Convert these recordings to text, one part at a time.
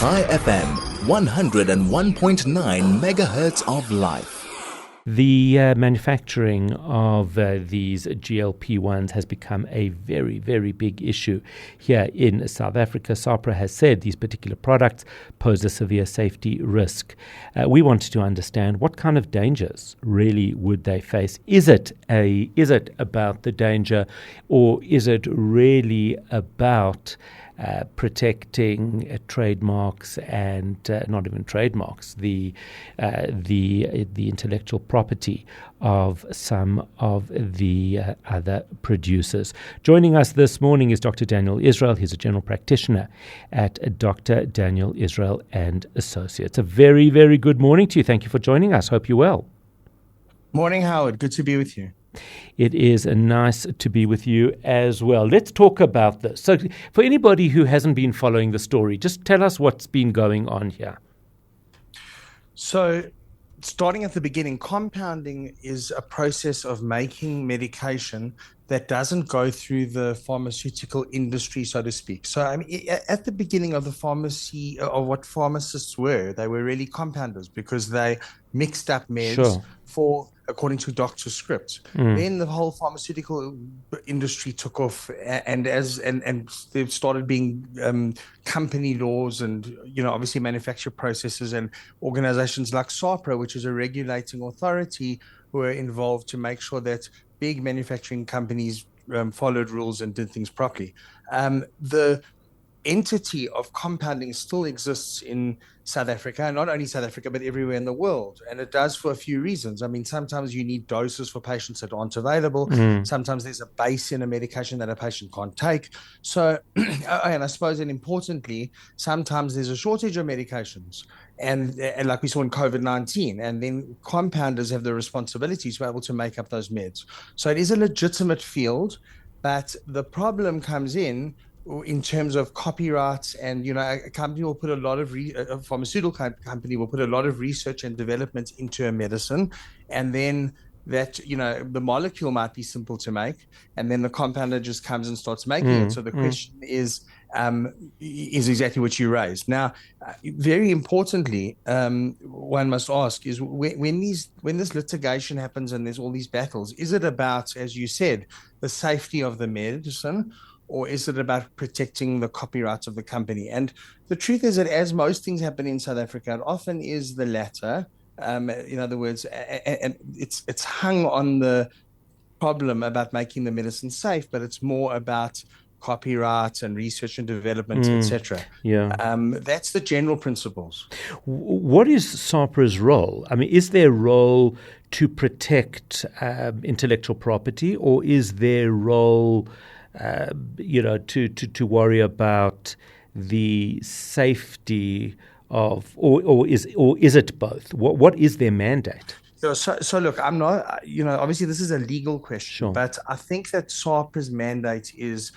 High FM, 101.9 megahertz of life. The manufacturing of these GLP-1s has become a very, very big issue here in South Africa. SAHPRA has said these particular products pose a severe safety risk. We wanted to understand what kind of dangers really would they face. Is it about the danger, or is it really about protecting trademarks and not even trademarks, the intellectual property of some of the other producers? Joining us this morning is Dr. Daniel Israel. He's a general practitioner at Dr. Daniel Israel and Associates. A very, very good morning to you. Thank you for joining us. Hope you're well. Morning, Howard. Good to be with you. It is nice to be with you as well. Let's talk about this. So for anybody who hasn't been following the story, just tell us what's been going on here. So starting at the beginning, compounding is a process of making medication that doesn't go through the pharmaceutical industry, so to speak. So I mean, at the beginning of the pharmacy, of what pharmacists were, they were really compounders because they mixed up meds according to doctor's scripts. Then the whole pharmaceutical industry took off, and there started being company laws and obviously manufacture processes, and organizations like SAHPRA, which is a regulating authority, were involved to make sure that big manufacturing companies followed rules and did things properly. The entity of compounding still exists in South Africa, and not only South Africa, but everywhere in the world. And it does for a few reasons. I mean, sometimes you need doses for patients that aren't available. Sometimes there's a base in a medication that a patient can't take. So, and I suppose, and importantly, sometimes there's a shortage of medications. And like we saw in COVID-19, and then compounders have the responsibility to be able to make up those meds. So it is a legitimate field, but the problem comes in terms of copyrights, and a company will put a pharmaceutical company will put a lot of research and development into a medicine, and then that the molecule might be simple to make, and then the compounder just comes and starts making it. So the question is exactly what you raised. Now, very importantly, one must ask is when this litigation happens and there's all these battles, is it about, as you said, the safety of the medicine, or is it about protecting the copyrights of the company? And the truth is that, as most things happen in South Africa, it often is the latter. In other words, and it's hung on the problem about making the medicine safe, but it's more about copyright and research and development, etc. That's the general principles. What is SAHPRA's role? I mean, is their role to protect intellectual property, or is their role to worry about the safety of, or is it both? What is their mandate? So look, I'm not, obviously this is a legal question, but I think that SAHPRA's mandate is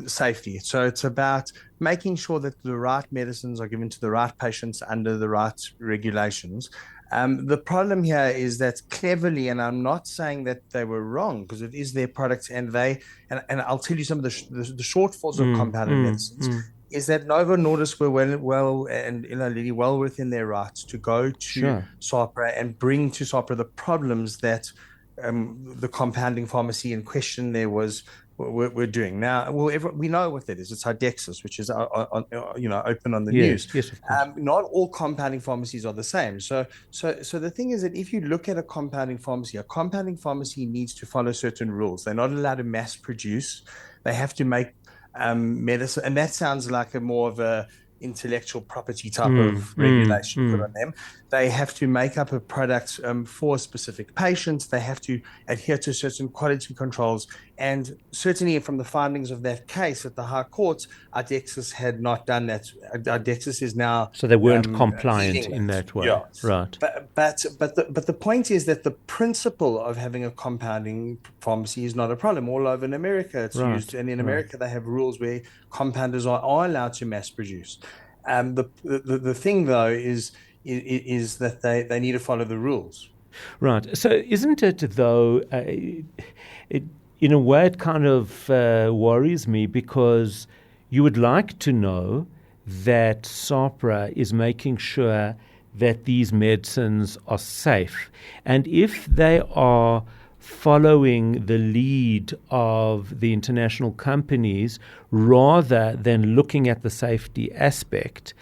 safety. So it's about making sure that the right medicines are given to the right patients under the right regulations. The problem here is that cleverly, and I'm not saying that they were wrong, because it is their product, and I'll tell you some of the shortfalls of compounded medicines, is that Novo Nordisk were well within their rights to go to SAHPRA and bring to SAHPRA the problems that the compounding pharmacy in question there we're doing. Now, we know what that is. It's Hydexis, which is open on the news. Yes, of course. Not all compounding pharmacies are the same. So the thing is that if you look at a compounding pharmacy needs to follow certain rules. They're not allowed to mass produce. They have to make medicine, and that sounds like a more of a intellectual property type of regulation put on them. They have to make up a product for specific patients. They have to adhere to certain quality controls. And certainly from the findings of that case at the High Court, Hydexis had not done that. Hydexis is now... So they weren't compliant in that way. Yeah. Right. But the point is that the principle of having a compounding pharmacy is not a problem. All over in America it's used. And in America they have rules where compounders are allowed to mass produce. The thing though is that they need to follow the rules. Right. So isn't it, though, in a way it kind of worries me, because you would like to know that SAHPRA is making sure that these medicines are safe. And if they are following the lead of the international companies rather than looking at the safety aspect,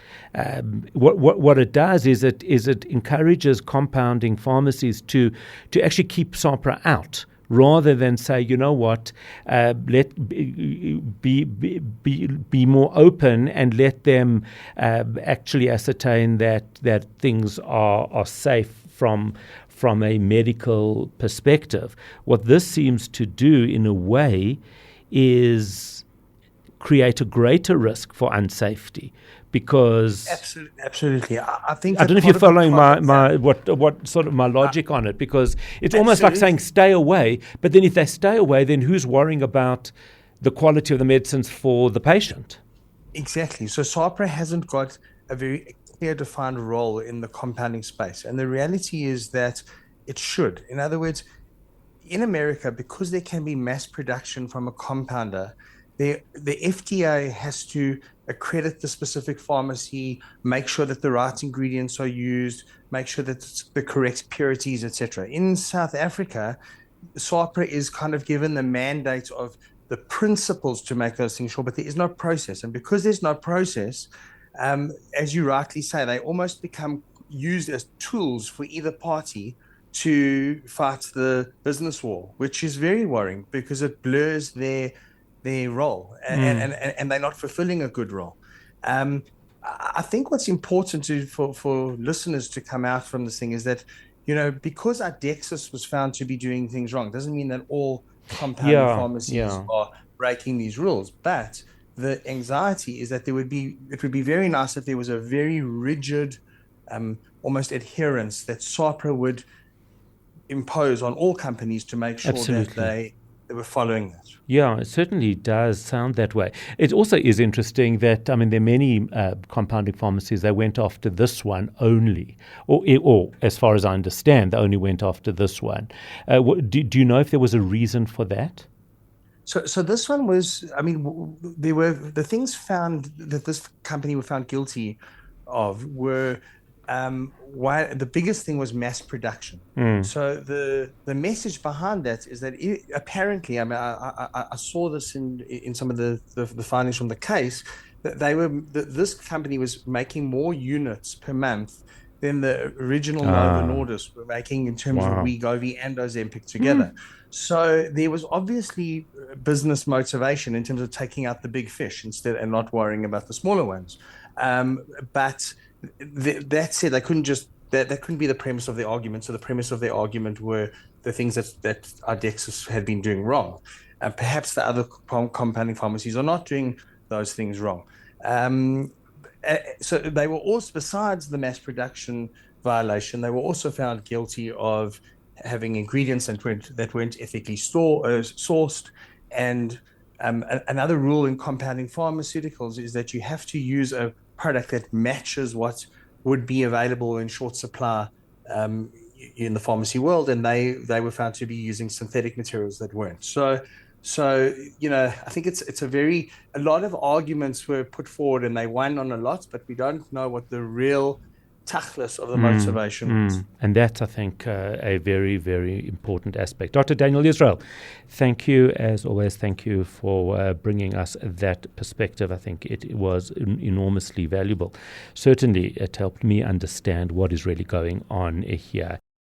what it does is it encourages compounding pharmacies to actually keep SAHPRA out, rather than say, you know what, let be more open and let them actually ascertain that things are safe from a medical perspective. What this seems to do, in a way, is create a greater risk for unsafety. Because absolutely, I think I don't know if you're following my what sort of my logic on it, because it's almost like saying stay away, but then if they stay away, then who's worrying about the quality of the medicines for the patient? Exactly. So SAHPRA hasn't got a very clear defined role in the compounding space, and the reality is that it should. In other words, in America, because there can be mass production from a compounder, the FDA has to accredit the specific pharmacy, make sure that the right ingredients are used, make sure that it's the correct purities, etc. In South Africa, SAHPRA is kind of given the mandate of the principles to make those things sure, but there is no process. And because there's no process, as you rightly say, they almost become used as tools for either party to fight the business war, which is very worrying because it blurs their role, and they're not fulfilling a good role. I think what's important for listeners to come out from this thing is that, because Adexis was found to be doing things wrong, doesn't mean that all compounding pharmacies are breaking these rules. But the anxiety is that it would be very nice if there was a very rigid, almost adherence that SAHPRA would impose on all companies to make sure that they were following that. Yeah, it certainly does sound that way. It also is interesting that, there are many compounding pharmacies, they went after this one only, or as far as I understand, they only went after this one. Do you know if there was a reason for that? So this one was, there were the things found that this company were found guilty of were, why the biggest thing was mass production. So the message behind that is that apparently, I saw this in some of the findings from the case, that this company was making more units per month than the original Novo Nordisk were making in terms of Wegovy and Ozempic together. So there was obviously business motivation in terms of taking out the big fish instead and not worrying about the smaller ones. But that said, they couldn't just that couldn't be the premise of the argument. So the premise of the argument were the things that Adexis had been doing wrong, and perhaps the other compounding pharmacies are not doing those things wrong. So they were also, besides the mass production violation, they were also found guilty of having ingredients that weren't ethically sourced. And another rule in compounding pharmaceuticals is that you have to use a product that matches what would be available in short supply in the pharmacy world, and they were found to be using synthetic materials that weren't. So I think it's a lot of arguments were put forward, and they won on a lot, but we don't know what the real tachlis of the motivation is. And that's, I think, a very, very important aspect. Dr. Daniel Israel, thank you, as always. Thank you for bringing us that perspective. I think it was enormously valuable. Certainly, it helped me understand what is really going on here.